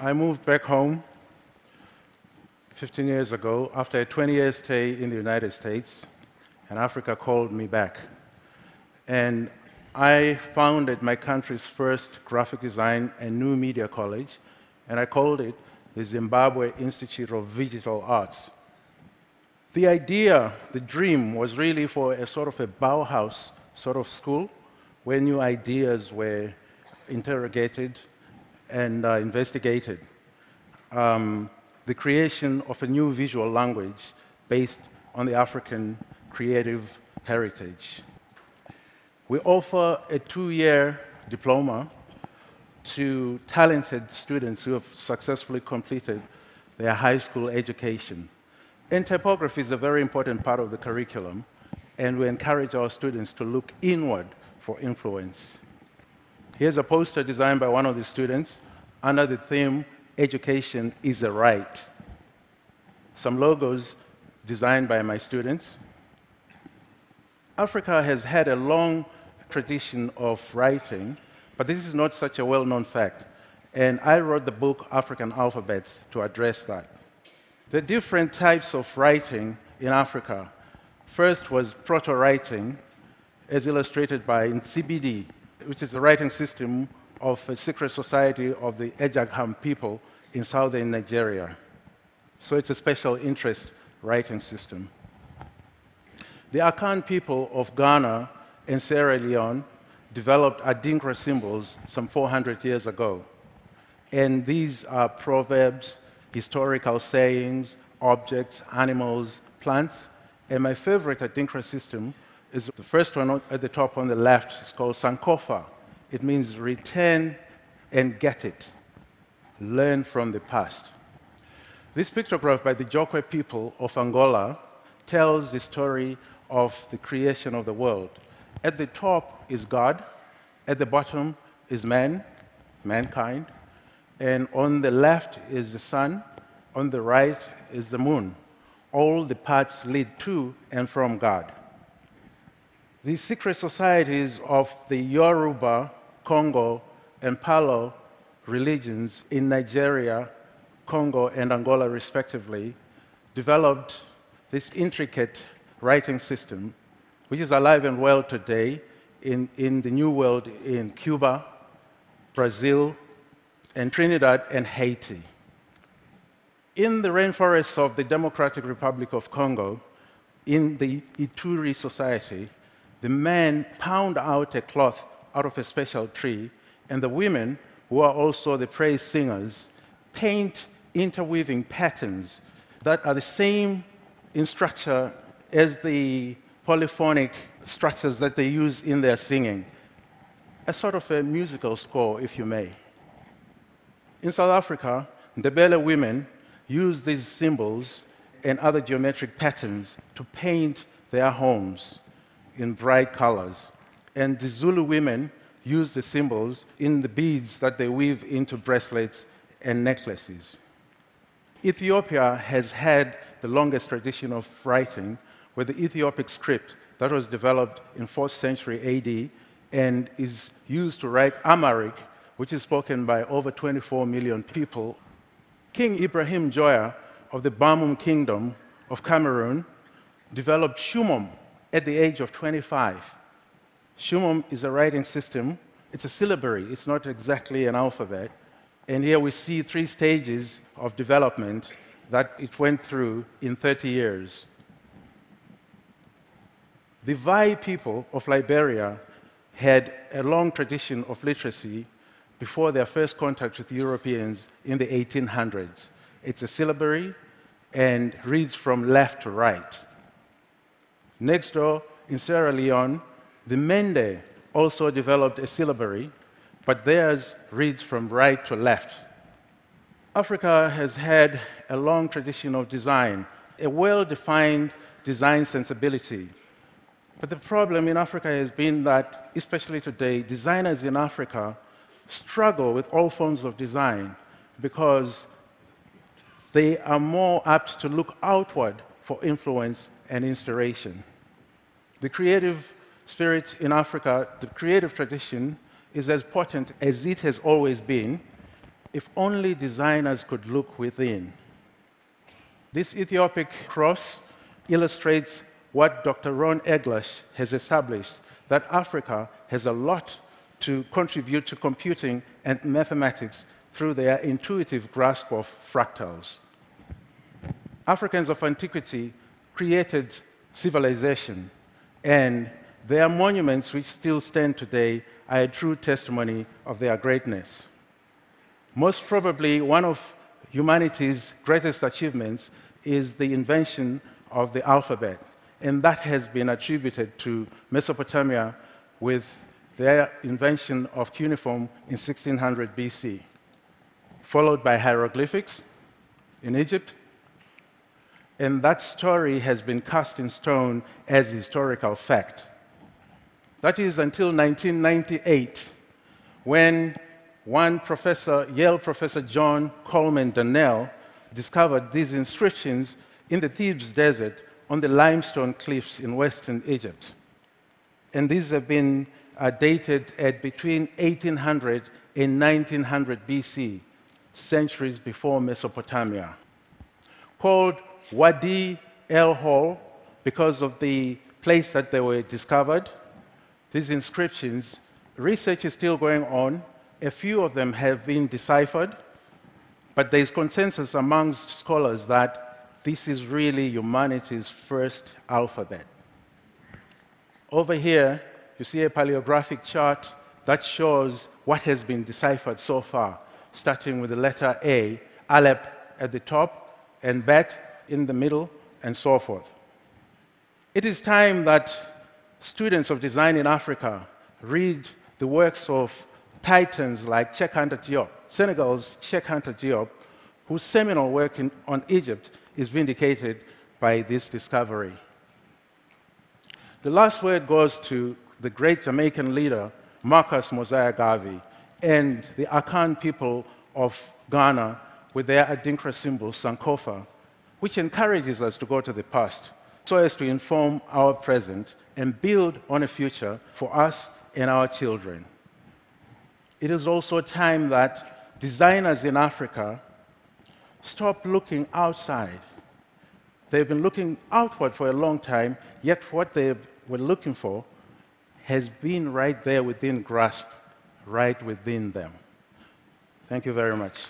I moved back home 15 years ago after a 20-year stay in the United States, and Africa called me back. And I founded my country's first graphic design and new media college, and I called it the Zimbabwe Institute of Digital Arts. The idea, the dream, was really for a sort of a Bauhaus sort of school where new ideas were interrogated and investigated. The creation of a new visual language based on the African creative heritage. We offer a 2-year diploma to talented students who have successfully completed their high school education. And typography is a very important part of the curriculum, and we encourage our students to look inward for influence. Here's a poster designed by one of the students under the theme, Education is a Right. Some logos designed by my students. Africa has had a long tradition of writing, but this is not such a well-known fact. And I wrote the book, African Alphabets, to address that. The different types of writing in Africa. First was proto-writing, as illustrated by Nsibidi, which is a writing system of a secret society of the Ejagham people in southern Nigeria. So it's a special interest writing system. The Akan people of Ghana and Sierra Leone developed Adinkra symbols some 400 years ago. And these are proverbs, historical sayings, objects, animals, plants. And my favorite Adinkra system is the first one at the top on the left. It's called Sankofa. It means return and get it. Learn from the past. This pictograph by the Jokwe people of Angola tells the story of the creation of the world. At the top is God, at the bottom is man, mankind, and on the left is the sun, on the right is the moon. All the paths lead to and from God. The secret societies of the Yoruba, Congo, and Palo religions in Nigeria, Congo, and Angola, respectively, developed this intricate writing system, which is alive and well today in the New World in Cuba, Brazil, and Trinidad and Haiti. In the rainforests of the Democratic Republic of Congo, in the Ituri society, the men pound out a cloth out of a special tree, and the women, who are also the praise singers, paint interweaving patterns that are the same in structure as the polyphonic structures that they use in their singing. A sort of a musical score, if you may. In South Africa, Ndebele women use these symbols and other geometric patterns to paint their homes in bright colors. And the Zulu women use the symbols in the beads that they weave into bracelets and necklaces. Ethiopia has had the longest tradition of writing, with the Ethiopic script that was developed in 4th century AD and is used to write Amharic, which is spoken by over 24 million people. King Ibrahim Joya of the Bamum Kingdom of Cameroon developed Shumum at the age of 25. Shumum is a writing system. It's a syllabary. It's not exactly an alphabet. And here we see 3 stages of development that it went through in 30 years. The Vai people of Liberia had a long tradition of literacy before their first contact with Europeans in the 1800s. It's a syllabary and reads from left to right. Next door, in Sierra Leone, the Mende also developed a syllabary, but theirs reads from right to left. Africa has had a long tradition of design, a well-defined design sensibility. But the problem in Africa has been that, especially today, designers in Africa struggle with all forms of design because they are more apt to look outward for influence and inspiration. The creative spirit in Africa, the creative tradition, is as potent as it has always been, if only designers could look within. This Ethiopic cross illustrates what Dr. Ron Eglash has established, that Africa has a lot to contribute to computing and mathematics through their intuitive grasp of fractals. Africans of antiquity created civilization, and their monuments, which still stand today, are a true testimony of their greatness. Most probably, one of humanity's greatest achievements is the invention of the alphabet, and that has been attributed to Mesopotamia with their invention of cuneiform in 1600 BC, followed by hieroglyphics in Egypt, and that story has been cast in stone as historical fact. That is until 1998, when one professor, Yale professor John Coleman Donnell, discovered these inscriptions in the Thebes desert on the limestone cliffs in western Egypt. And these have been dated at between 1800 and 1900 BC, centuries before Mesopotamia. Called Wadi El Hol because of the place that they were discovered. These inscriptions, research is still going on. A few of them have been deciphered, but there is consensus amongst scholars that this is really humanity's first alphabet. Over here, you see a paleographic chart that shows what has been deciphered so far, starting with the letter A, Aleph at the top, and Bet in the middle, and so forth. It is time that students of design in Africa read the works of titans like Cheikh Anta Diop, Senegal's Cheikh Anta Diop, whose seminal work on Egypt is vindicated by this discovery. The last word goes to the great Jamaican leader, Marcus Mosiah Garvey, and the Akan people of Ghana with their Adinkra symbol, Sankofa, which encourages us to go to the past so as to inform our present and build on a future for us and our children. It is also time that designers in Africa stop looking outside. They've been looking outward for a long time, yet what they were looking for has been right there within grasp, right within them. Thank you very much.